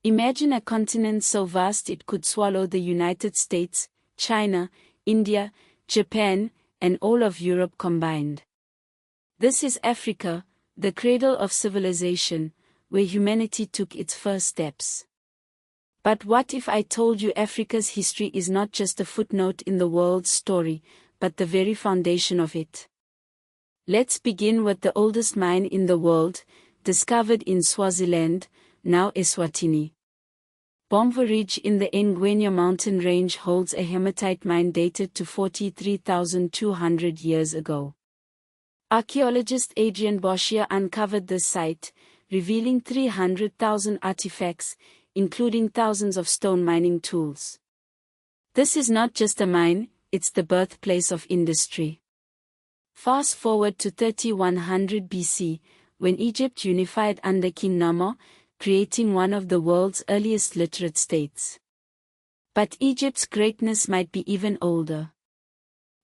Imagine a continent so vast it could swallow the United States, China, India, Japan, and all of Europe combined. This is Africa, the cradle of civilization, where humanity took its first steps. But what if I told you Africa's history is not just a footnote in the world's story, but the very foundation of it? Let's begin with the oldest mine in the world, discovered in Swaziland, now Eswatini. Bomva Ridge in the Ngwenya mountain range holds a hematite mine dated to 43,200 years ago. Archaeologist Adrian Boschier uncovered this site, revealing 300,000 artifacts, including thousands of stone mining tools. This is not just a mine, it's the birthplace of industry. Fast forward to 3100 BC, when Egypt unified under King Namo, creating one of the world's earliest literate states. But Egypt's greatness might be even older.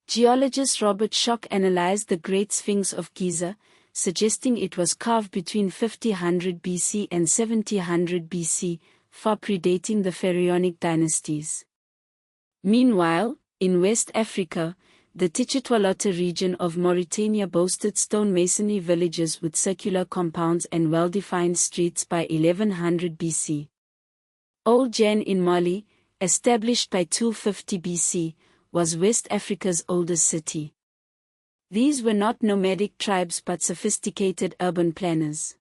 Geologist Robert Schoch analyzed the Great Sphinx of Giza, suggesting it was carved between 5000 BC and 7000 BC, far predating the pharaonic dynasties. Meanwhile, in West Africa, the Tichitwalote region of Mauritania boasted stone masonry villages with circular compounds and well-defined streets by 1100 BC. Old Jan in Mali, established by 250 BC, was West Africa's oldest city. These were not nomadic tribes but sophisticated urban planners.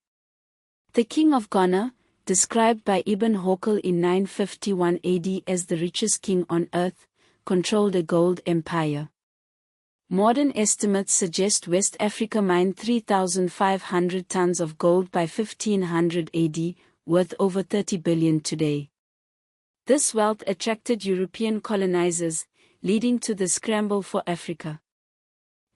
The king of Ghana, described by Ibn Hawqal in 951 AD as the richest king on earth, controlled a gold empire. Modern estimates suggest West Africa mined 3,500 tons of gold by 1500 AD, worth over 30 billion today. This wealth attracted European colonizers, leading to the scramble for Africa.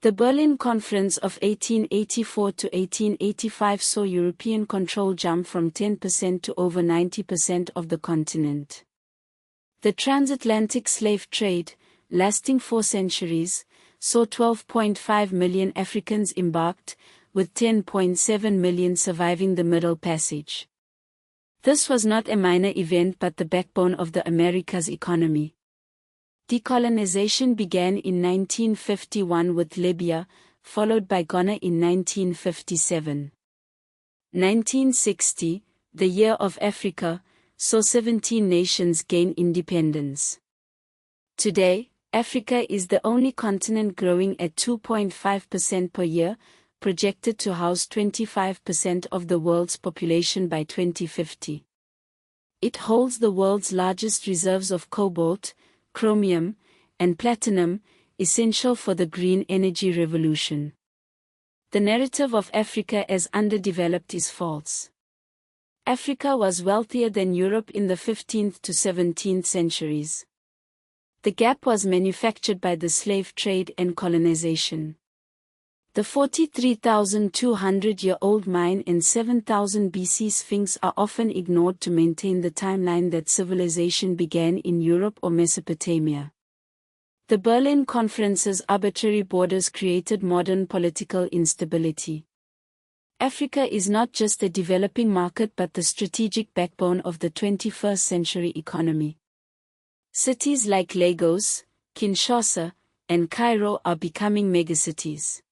The Berlin Conference of 1884 to 1885 saw European control jump from 10% to over 90% of the continent. The transatlantic slave trade, lasting 4 centuries, saw 12.5 million Africans embarked, with 10.7 million surviving the Middle Passage. This was not a minor event but the backbone of the Americas' economy. Decolonization began in 1951 with Libya, followed by Ghana in 1957. 1960, the year of Africa, saw 17 nations gain independence. Today, Africa is the only continent growing at 2.5% per year, projected to house 25% of the world's population by 2050. It holds the world's largest reserves of cobalt, chromium, and platinum, essential for the green energy revolution. The narrative of Africa as underdeveloped is false. Africa was wealthier than Europe in the 15th to 17th centuries. The gap was manufactured by the slave trade and colonization. The 43,200-year-old mine and 7,000 BC Sphinx are often ignored to maintain the timeline that civilization began in Europe or Mesopotamia. The Berlin Conference's arbitrary borders created modern political instability. Africa is not just a developing market but the strategic backbone of the 21st century economy. Cities like Lagos, Kinshasa, and Cairo are becoming megacities.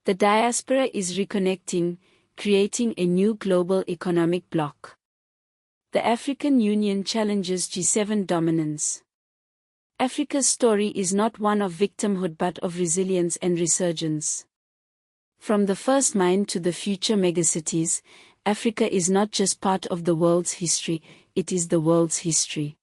The diaspora is reconnecting, creating a new global economic bloc. The African Union challenges G7 dominance. Africa's story is not one of victimhood but of resilience and resurgence. From the first mine to the future megacities, Africa is not just part of the world's history, it is the world's history.